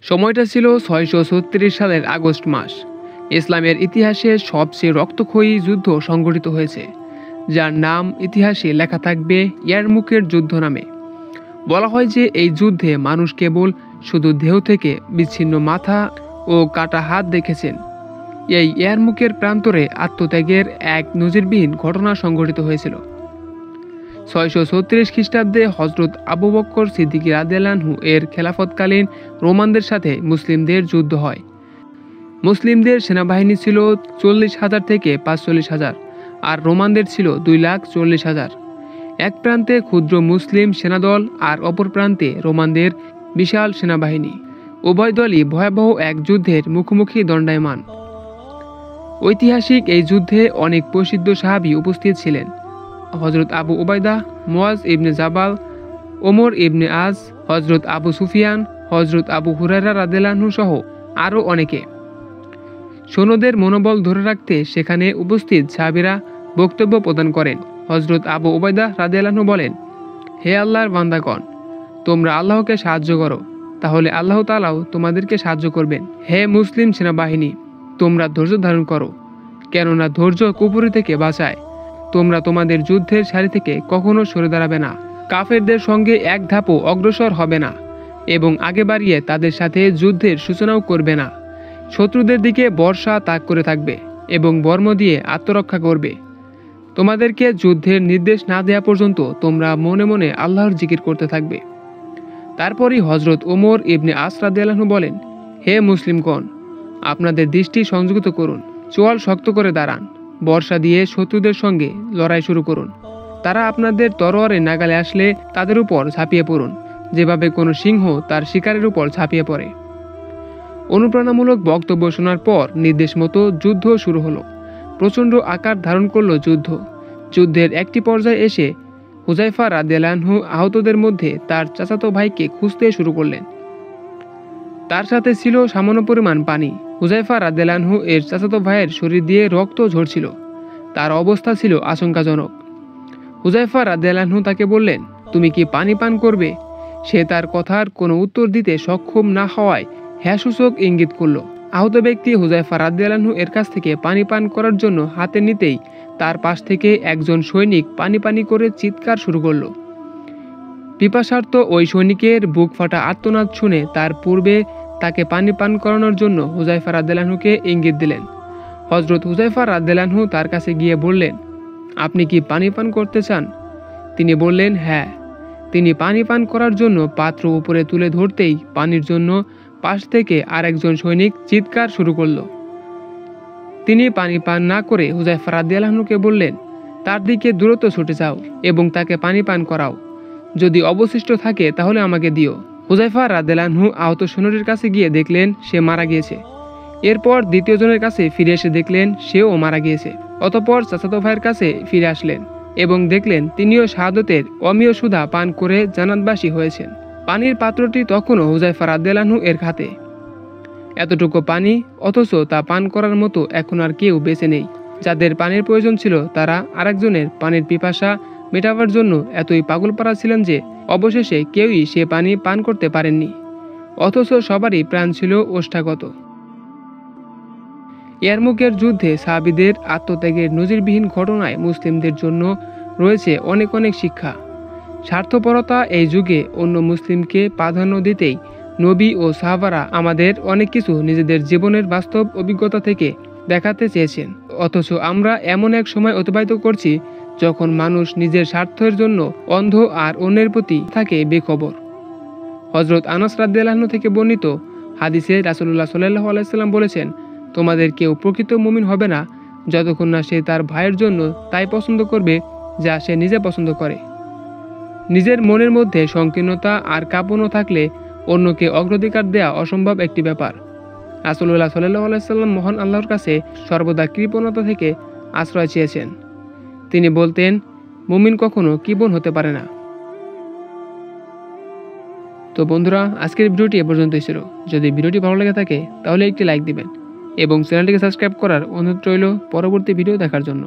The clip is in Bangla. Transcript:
সময়টা ছিল 636 সালের আগস্ট মাস। ইসলামের ইতিহাসে সবচেয়ে রক্তক্ষয়ী যুদ্ধ সংঘটিত হয়েছে, যার নাম ইতিহাসে লেখা থাকবে ইয়ারমুকের যুদ্ধ নামে। বলা হয় যে এই যুদ্ধে মানুষ কেবল শুধু দেহ থেকে বিচ্ছিন্ন মাথা ও কাটা হাত দেখেছেন। এই ইয়ারমুকের প্রান্তরে আত্মত্যাগের এক নজিরবিহীন ঘটনা সংঘটিত হয়েছিল। 636 খ্রিস্টাব্দে হজরত আবু বকর সিদ্দিক রাদিয়াল্লাহু এর খেলাফতকালীন রোমানদের সাথে মুসলিমদের যুদ্ধ হয়। মুসলিমদের সেনাবাহিনী ছিল 40,000 থেকে 45,000, আর রোমানদের ছিল 2,40,000। এক প্রান্তে ক্ষুদ্র মুসলিম সেনাদল আর অপর প্রান্তে রোমানদের বিশাল সেনাবাহিনী। উভয় দলই ভয়াবহ এক যুদ্ধের মুখোমুখি দণ্ডায়মান। ঐতিহাসিক এই যুদ্ধে অনেক প্রসিদ্ধ সাহাবী উপস্থিত ছিলেন: হজরত আবু উবাইদা, মুয়াজ ইবনে জাবাল, ওমর ইবনে আজ, হজরত আবু সুফিয়ান, হজরত আবু হুরায়রা রাদিয়াল্লাহু সহ আরও অনেকে। সৈন্যদের মনোবল ধরে রাখতে সেখানে উপস্থিত সাহাবীরা বক্তব্য প্রদান করেন। হজরত আবু উবাইদা রাদিয়াল্লাহু বলেন, হে আল্লাহর বান্দাগণ, তোমরা আল্লাহকে সাহায্য করো, তাহলে আল্লাহ তাআলাও তোমাদেরকে সাহায্য করবেন। হে মুসলিম সেনাবাহিনী, তোমরা ধৈর্য ধারণ করো, কেননা ধৈর্য কুফরি থেকে বাঁচায়। তোমরা তোমাদের যুদ্ধের সারি থেকে কখনো সরে দাঁড়াবে না, কাফেরদের সঙ্গে এক ধাপও অগ্রসর হবে না এবং আগে বাড়িয়ে তাদের সাথে যুদ্ধের সূচনাও করবে না। শত্রুদের দিকে বর্ষা তাক করে থাকবে এবং বর্ম দিয়ে আত্মরক্ষা করবে। তোমাদেরকে যুদ্ধের নির্দেশ না দেওয়া পর্যন্ত তোমরা মনে মনে আল্লাহর জিকির করতে থাকবে। তারপরই হজরত ওমর ইবনে আস রাদিয়াল্লাহু বলেন, হে মুসলিমগণ, আপনাদের দৃষ্টি সংযুক্ত করুন, চোয়াল শক্ত করে দাঁড়ান, বর্ষা দিয়ে শত্রুদের সঙ্গে লড়াই শুরু করুন। তারা আপনাদের তরোয়ারে নাগালে আসলে তাদের উপর ঝাঁপিয়ে পড়ুন, যেভাবে কোনো সিংহ তার শিকারের উপর ঝাঁপিয়ে পড়ে। অনুপ্রেরণামূলক বক্তব্য শোনার পর নির্দেশ মতো যুদ্ধ শুরু হলো। প্রচণ্ড আকার ধারণ করলো যুদ্ধ। যুদ্ধের একটি পর্যায়ে এসে হুযায়ফা রাদিয়াল্লাহু আহতদের মধ্যে তার চাচাতো ভাইকে খুঁজতে শুরু করলেন। তার সাথে ছিল সামান্য পরিমাণ পানি। হুযায়ফা রাদিয়াল্লাহু এর চাচাতো ভাইয়ের শরীর দিয়ে রক্ত ঝরছিল। তার অবস্থা ছিল আশঙ্কাজনক। হুযায়ফা রাদিয়াল্লাহু তাকে বললেন, তুমি কি পানি পান করবে? সে তার কথার কোনো উত্তর দিতে সক্ষম না হওয়ায় হ্যাঁ সূচক ইঙ্গিত করল। আহত ব্যক্তি হুযায়ফা রাদিয়াল্লাহু এর কাছ থেকে পানি পান করার জন্য হাতে নিতেই তার পাশ থেকে একজন সৈনিক পানি পানি করে চিৎকার শুরু করল। পিপাসার্ত ওই সৈনিকের বুক ফাটা আর্তনাদ শুনে তার পূর্বে তাকে পানি পান করানোর জন্য হুযায়ফা রাদিয়াল্লাহুকে ইঙ্গিত দিলেন। হজরত হুযায়ফা রাদিয়াল্লাহু তার কাছে গিয়ে বললেন, আপনি কি পানি পান করতে চান? তিনি বললেন, হ্যাঁ। তিনি পানি পান করার জন্য পাত্র উপরে তুলে ধরতেই পানির জন্য পাশ থেকে আরেকজন সৈনিক চিৎকার শুরু করল। তিনি পানি পান না করে হুযায়ফা রাদিয়াল্লাহুকে বললেন, তার দিকে দ্রুত ছুটে যাও এবং তাকে পানি পান করাও। যদি অবশিষ্ট থাকে তাহলে আমাকে দিও। হুযায়ফা রাদিয়াল্লাহু আহত সৈন্যটির কাছে গিয়ে দেখলেন সে মারা গিয়েছে। এরপর দ্বিতীয় জনের কাছে ফিরে এসে দেখলেন সেও মারা গিয়েছে। অতঃপর চাচাতো ভাইয়ের কাছে ফিরে আসলেন এবং দেখলেন তিনিও শাহাদতের অমীয় সুধা পান করে জান্নাতবাসী হয়েছেন। পানির পাত্রটি তখনও হুযায়ফা রাদিয়াল্লাহু এর হাতে। এতটুকু পানি, অথচ তা পান করার মতো এখন আর কেউ বেঁচে নেই। যাদের পানির প্রয়োজন ছিল তারা আরেকজনের পানির পিপাসা মেটাবার জন্য এতই পাগলপাড়া ছিলেন যে অবশেষে কেউই সে পানি পান করতে পারেননি, অথচ সবারই প্রাণ ছিল ওষ্ঠাগত। ইয়ারমুকের যুদ্ধে সাহাবীদের আত্মত্যাগের নজিরবিহীন ঘটনায় মুসলিমদের জন্য রয়েছে অনেক অনেক শিক্ষা। স্বার্থপরতা এই যুগে অন্য মুসলিমকে প্রাধান্য দিতেই নবী ও সাহাবারা আমাদের অনেক কিছু নিজেদের জীবনের বাস্তব অভিজ্ঞতা থেকে দেখাতে চেয়েছেন, অথচ আমরা এমন এক সময় অতিবাহিত করছি যখন মানুষ নিজের স্বার্থের জন্য অন্ধ আর অন্যের প্রতি থাকে বেখবর। হজরত আনাস রাদিয়াল্লাহু থেকে বর্ণিত হাদিসে রাসূলুল্লাহ সাল্লাল্লাহু আলাইহি সাল্লাম বলেছেন, তোমাদের কেউ প্রকৃত মুমিন হবে না যতক্ষণ না সে তার ভাইয়ের জন্য তাই পছন্দ করবে যা সে নিজে পছন্দ করে। নিজের মনের মধ্যে সংকীর্ণতা আর কাঁপনও থাকলে অন্যকে অগ্রাধিকার দেয়া অসম্ভব একটি ব্যাপার। রাসূলুল্লাহ সাল্লাল্লাহু আলাইহি সাল্লাম মহান আল্লাহর কাছে সর্বদা কৃপণতা থেকে আশ্রয় চেয়েছেন। তিনি বলতেন, মুমিন কখনো কৃপণ হতে পারে না। তো বন্ধুরা, আজকের ভিডিওটি এ পর্যন্তই ছিল। যদি ভিডিওটি ভালো লেগে থাকে তাহলে একটি লাইক দিবেন এবং চ্যানেলটিকে সাবস্ক্রাইব করার অনুরোধ রইল পরবর্তী ভিডিও দেখার জন্য।